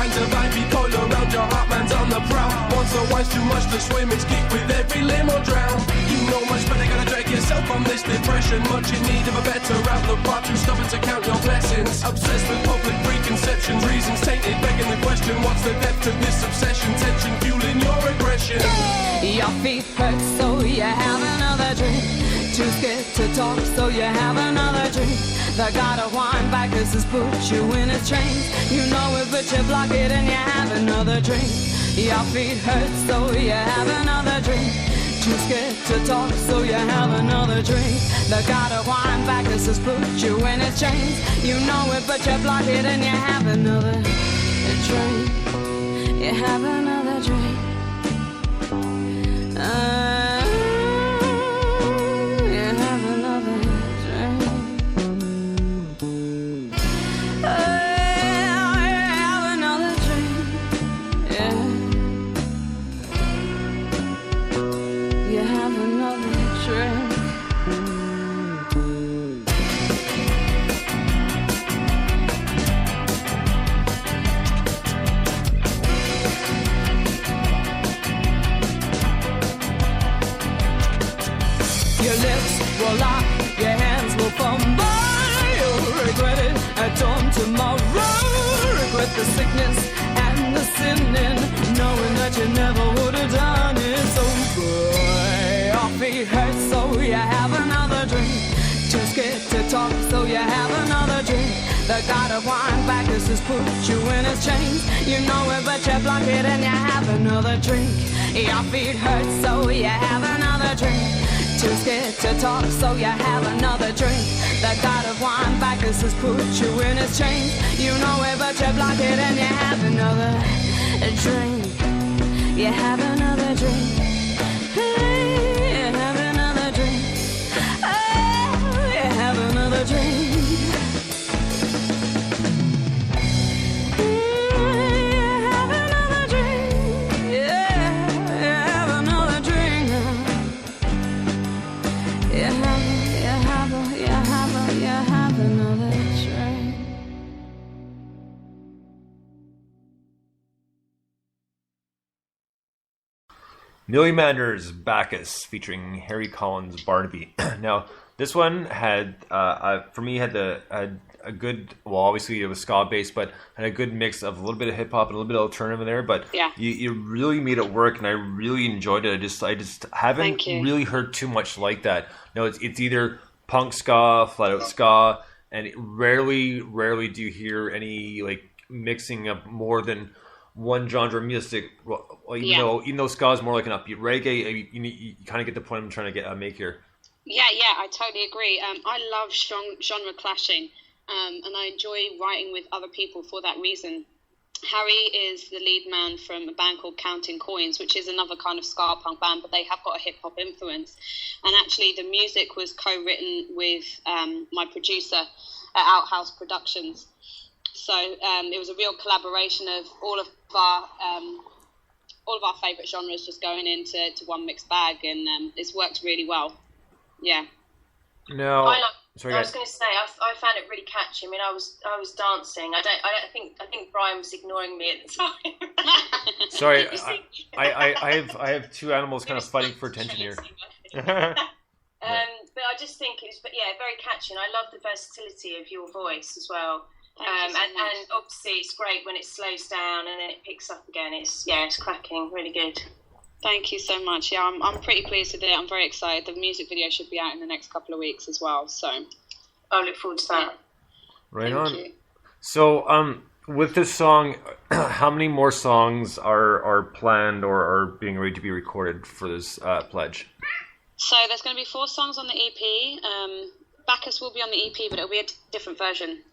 kind of ivy coil around your heart, man's on the prowl. Once or twice too much to swim, it's keep with every limb or drown. You know much better, gotta drag yourself from this depression. Much in need of a better outlook, far too stubborn to count your blessings. Obsessed with public preconceptions, reasons tainted, begging the question, what's the depth of this obsession? Tension fueling your aggression. Your feet hurt, so you have another drink. Too scared to talk, so you have another drink. The god of wine backers has put you in his chains. You know it, but you block it and you have another drink. Your feet hurt, so you have another drink. Too scared to talk, so you have another drink. The god of wine backers has put you in his chains. You know it, but you block it and you have another drink. You have another drink. You have another drink. You have another drink. Yeah. You have another drink. Your lips will lock, your hands will fumble. You'll regret it at dawn tomorrow. Regret the sickness and the sinning, knowing that you never would have done it. So good. Your feet hurt, so you have another drink. Too scared to talk, so you have another drink. The god of wine backers has put you in his chains. You know it, but you block it and you have another drink. Your feet hurt, so you have another drink. Too scared to talk, so you have another drink. The god of wine backers has put you in his chains. You know it, but you block it and you have another drink. You have another drink. Hey, you have another drink. Oh, you have another drink. Millie Manders, Bacchus, featuring Harry Collins, Barnaby. Now, this one had, for me, had a good, well, obviously it was ska-based, but had a good mix of a little bit of hip-hop and a little bit of alternative in there, but yeah. you really made it work, and I really enjoyed it. I just haven't really heard too much like that. No, it's either punk ska, flat-out ska, and rarely do you hear any, like, mixing of more than one genre of music. Well, even though ska is more like an upbeat reggae, you kind of get the point I'm trying to make here. Yeah, I totally agree. I love genre clashing, and I enjoy writing with other people for that reason. Harry is the lead man from a band called Counting Coins, which is another kind of ska punk band, but they have got a hip hop influence. And actually, the music was co-written with my producer at Outhouse Productions. So it was a real collaboration of all of our favourite genres just going into one mixed bag, and it's worked really well. Yeah. No. I was going to say I found it really catchy. I mean, I was dancing. I think Brian was ignoring me at the time. Sorry, I have two animals kind of fighting for attention here. But I just think it's very catchy, and I love the versatility of your voice as well. And obviously it's great when it slows down and then it picks up again. It's cracking, really good. Thank you so much. Yeah, I'm pretty pleased with it. I'm very excited. The music video should be out in the next couple of weeks as well. So I look forward to that. Right on. You. So with this song, how many more songs are planned or are being ready to be recorded for this pledge? So there's going to be 4 songs on the EP. Bacchus will be on the EP, but it'll be a different version.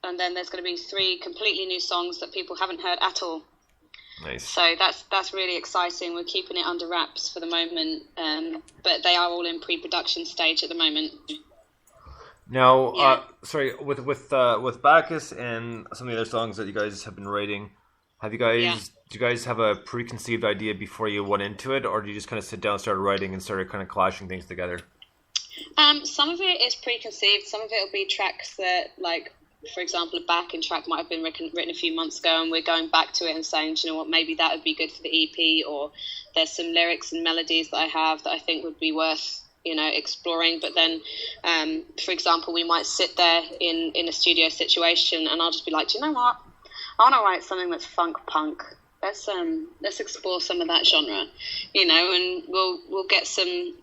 And then there's going to be 3 completely new songs that people haven't heard at all. Nice. So that's really exciting. We're keeping it under wraps for the moment, but they are all in pre-production stage at the moment. Now, with Bacchus and some of the other songs that you guys have been writing, do you guys have a preconceived idea before you went into it, or do you just kind of sit down, start writing, and started kind of clashing things together? Some of it is preconceived. Some of it will be tracks that for example, a backing track might have been written a few months ago, and we're going back to it and saying, do you know what, maybe that would be good for the EP, or there's some lyrics and melodies that I have that I think would be worth, exploring. But then, for example, we might sit there in a studio situation, and I'll just be like, do you know what, I want to write something that's funk punk. Let's explore some of that genre, and we'll get some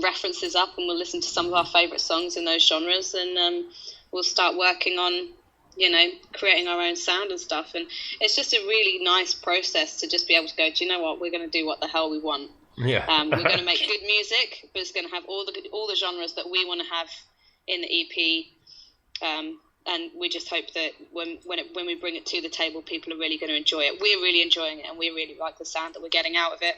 references up, and we'll listen to some of our favourite songs in those genres, and we'll start working on, creating our own sound and stuff. And it's just a really nice process to just be able to go, do you know what, we're going to do what the hell we want. Yeah. We're going to make good music, but it's going to have all the genres that we want to have in the EP. And we just hope that when we bring it to the table, people are really going to enjoy it. We're really enjoying it, and we really like the sound that we're getting out of it.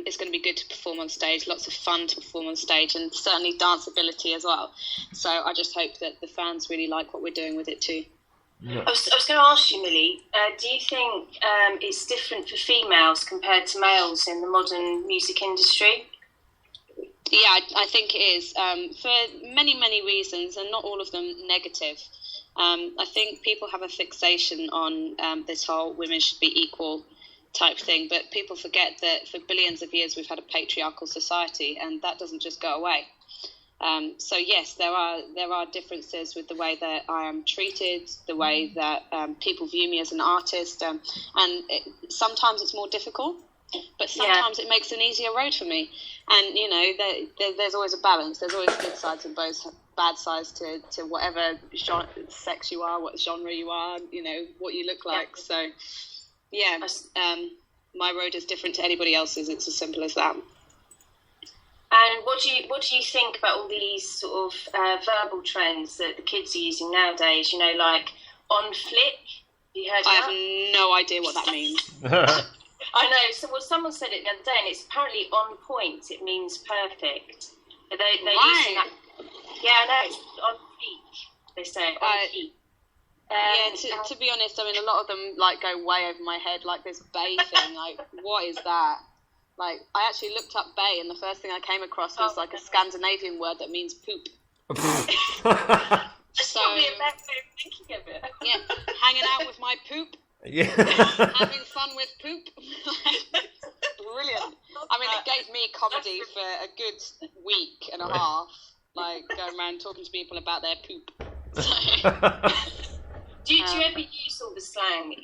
It's going to be good to perform on stage, lots of fun to perform on stage, and certainly danceability as well. So I just hope that the fans really like what we're doing with it too. Yeah. I was going to ask you, Millie, do you think it's different for females compared to males in the modern music industry? Yeah, I think it is, for many, many reasons, and not all of them negative. I think people have a fixation on this whole women should be equal type thing, but people forget that for billions of years we've had a patriarchal society, and that doesn't just go away. So yes, there are differences with the way that I am treated, the way that people view me as an artist, and sometimes it's more difficult, but sometimes it makes an easier road for me. And there's always a balance. There's always good sides and bad sides to whatever sex you are, what genre you are, what you look like. So yeah, my road is different to anybody else's. It's as simple as that. And what do you think about all these sort of verbal trends that the kids are using nowadays? Like on flick. You heard? I have no idea what that means. I know. So, someone said it the other day, and it's apparently on point. It means perfect. They're using that. Yeah, I know. It's on peak. They say on peak. To be honest, I mean, a lot of them go way over my head. Like this bay thing. What is that? I actually looked up bay, and the first thing I came across was a Scandinavian word that means poop. So probably a better way of thinking of it. Yeah, hanging out with my poop. Yeah. Having fun with poop. Brilliant. I mean, it gave me comedy for a good week and a half, going around talking to people about their poop. Do you ever use all the slang?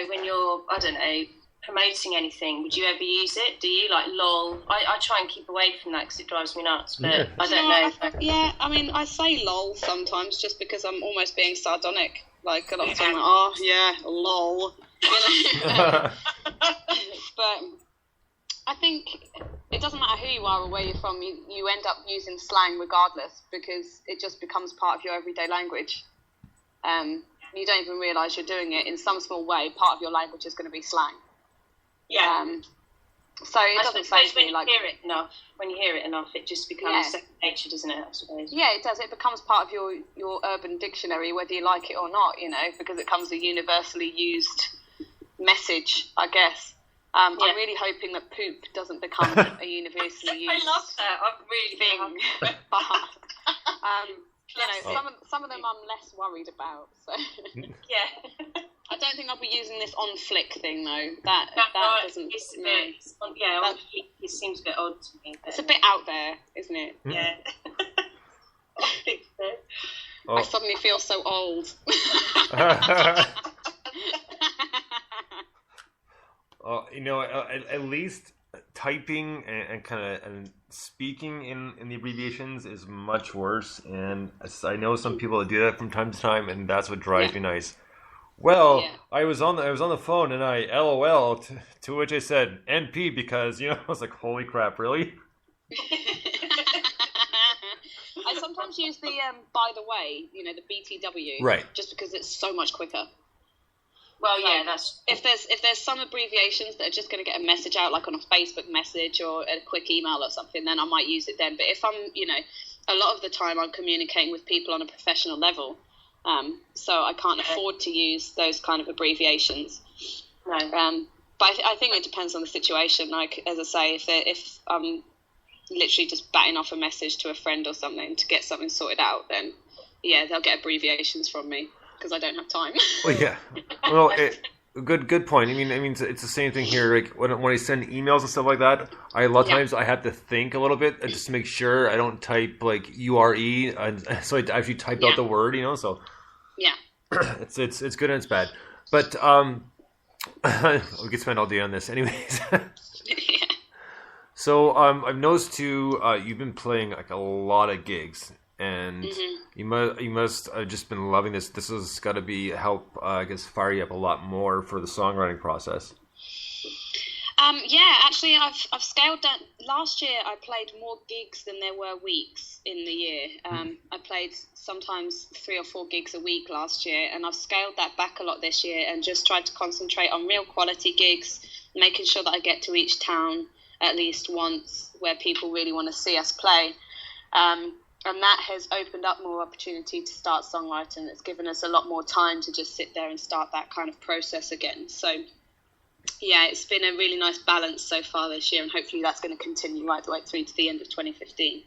When you're, I don't know, promoting anything, would you ever use it? Do you lol? I try and keep away from that because it drives me nuts, but I don't know. Yeah, I mean, I say lol sometimes just because I'm almost being sardonic. A lot of time, oh yeah, lol. But I think it doesn't matter who you are or where you're from, you end up using slang regardless, because it just becomes part of your everyday language. You don't even realise you're doing it in some small way. Part of your language is going to be slang. Yeah. So it doesn't phase me. When you hear it enough, it just becomes second nature, doesn't it? I suppose. Yeah, it does. It becomes part of your urban dictionary, whether you like it or not. Because it becomes a universally used message, I guess. I'm really hoping that poop doesn't become a universally used. I love that. I'm really thing. Some of them I'm less worried about. So yeah. I don't think I'll be using this on flick thing though. That doesn't. It's a bit. On flick, it seems a bit odd to me. It's a bit out there, isn't it? Yeah. I think so. Oh. I suddenly feel so old. At least typing and kind of speaking in the abbreviations is much worse. And I know some people that do that from time to time, and that's what drives me nice. Well, I was on the phone and I LOL to which I said NP because I was like, holy crap, really? I sometimes use the by the way, the BTW, right? Just because it's so much quicker. Well, yeah, that's if there's some abbreviations that are just going to get a message out, like on a Facebook message or a quick email or something, then I might use it then. But if I'm, a lot of the time I'm communicating with people on a professional level. So I can't afford to use those kind of abbreviations. No. But I think it depends on the situation. Like, as I say, if I'm literally just batting off a message to a friend or something to get something sorted out, then yeah, they'll get abbreviations from me because I don't have time. Well, yeah. Well, good point. I mean, it's the same thing here. Like when I send emails and stuff like that, a lot of times I have to think a little bit just to make sure I don't type like URE, and so I actually type out the word. So yeah, it's good and it's bad. But we could spend all day on this, anyways. yeah. So I've noticed too, you've been playing like a lot of gigs. And you must have just been loving this. This has got to be help, I guess, fire you up a lot more for the songwriting process. Yeah, actually, I've scaled down. Last year, I played more gigs than there were weeks in the year. I played sometimes 3 or 4 gigs a week last year, and I've scaled that back a lot this year and just tried to concentrate on real quality gigs, making sure that I get to each town at least once where people really want to see us play. And that has opened up more opportunity to start songwriting. It's given us a lot more time to just sit there and start that kind of process again. So, yeah, it's been a really nice balance so far this year, and hopefully that's going to continue right the way through to the end of 2015.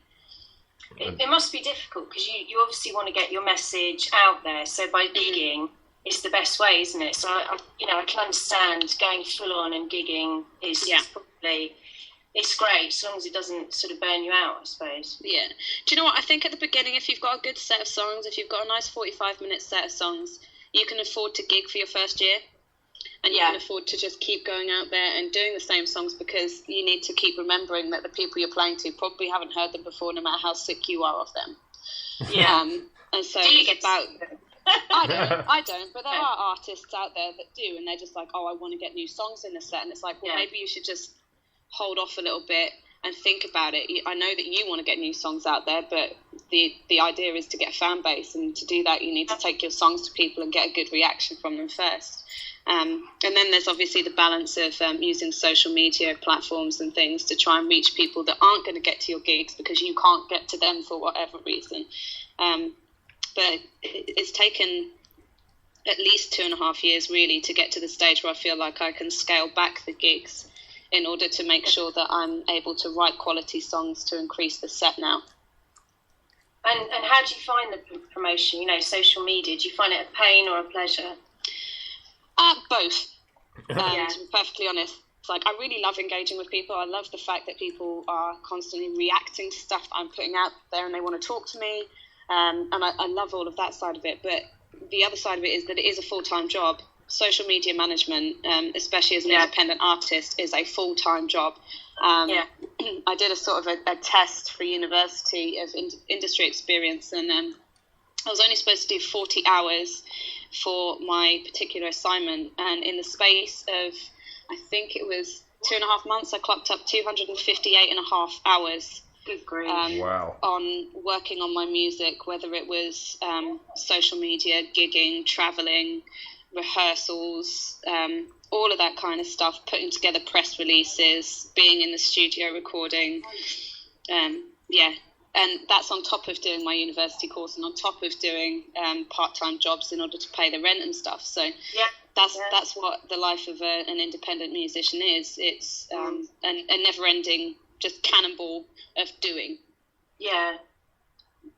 It must be difficult because you obviously want to get your message out there. So by gigging, it's the best way, isn't it? So, I can understand going full on and gigging is probably... It's great, as long as it doesn't sort of burn you out, I suppose. Yeah. Do you know what? I think at the beginning, if you've got a good set of songs, if you've got a nice 45-minute set of songs, you can afford to gig for your first year. And you can afford to just keep going out there and doing the same songs because you need to keep remembering that the people you're playing to probably haven't heard them before, no matter how sick you are of them. Yeah. And so it's about... I don't, but there are artists out there that do, and they're just like, oh, I want to get new songs in the set. And it's like, well, maybe you should just... hold off a little bit and think about it. I know that you want to get new songs out there, but the idea is to get a fan base, and to do that you need to take your songs to people and get a good reaction from them first. And then there's obviously the balance of using social media platforms and things to try and reach people that aren't going to get to your gigs because you can't get to them for whatever reason. But it's taken at least 2.5 years really to get to the stage where I feel like I can scale back the gigs in order to make sure that I'm able to write quality songs to increase the set now. And how do you find the promotion, social media? Do you find it a pain or a pleasure? Both. To be perfectly honest, it's like I really love engaging with people. I love the fact that people are constantly reacting to stuff that I'm putting out there and they want to talk to me. And I love all of that side of it. But the other side of it is that it is a full-time job. Social media management, especially as an independent artist, is a full-time job. I did a sort of a test for university of industry experience, and I was only supposed to do 40 hours for my particular assignment, and in the space of, I think it was 2.5 months, I clocked up 258.5 hours. Good grief. Wow. On working on my music, whether it was social media, gigging, traveling, rehearsals, all of that kind of stuff, putting together press releases, being in the studio recording, and that's on top of doing my university course and on top of doing part-time jobs in order to pay the rent and stuff. So that's what the life of an independent musician is. It's a never-ending just cannonball of doing. Yeah,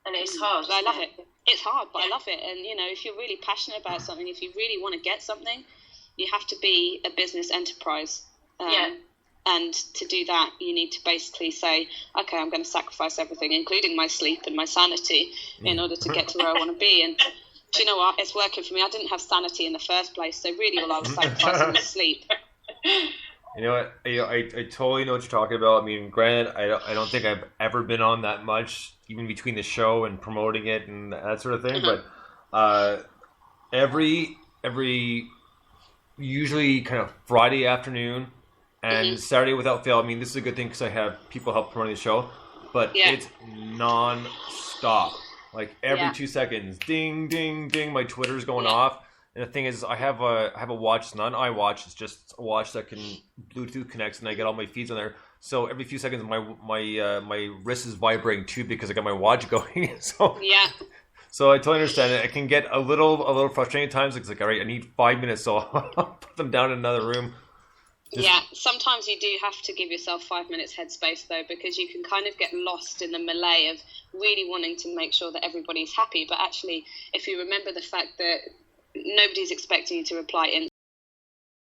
and it's hard. But I love it. It's hard, but I love it. And, if you're really passionate about something, if you really want to get something, you have to be a business enterprise. And to do that, you need to basically say, okay, I'm going to sacrifice everything, including my sleep and my sanity, in order to get to where I want to be. And do you know what? It's working for me. I didn't have sanity in the first place, so really all I was sacrificing was sleep. You know what? I totally know what you're talking about. I mean, granted, I don't think I've ever been on that much, even between the show and promoting it and that sort of thing. But every usually kind of Friday afternoon and Saturday without fail. I mean, this is a good thing because I have people help promoting the show, but it's non-stop. Like every 2 seconds, ding, ding, ding. My Twitter's going off. And the thing is, I have a watch. It's not an iWatch. It's just a watch that can Bluetooth connects, and I get all my feeds on there. So every few seconds, my wrist is vibrating too because I got my watch going. So I totally understand it. It can get a little frustrating at times. It's like, all right, I need 5 minutes, so I'll put them down in another room. Yeah, sometimes you do have to give yourself 5 minutes headspace though, because you can kind of get lost in the melee of really wanting to make sure that everybody's happy. But actually, if you remember the fact that nobody's expecting you to reply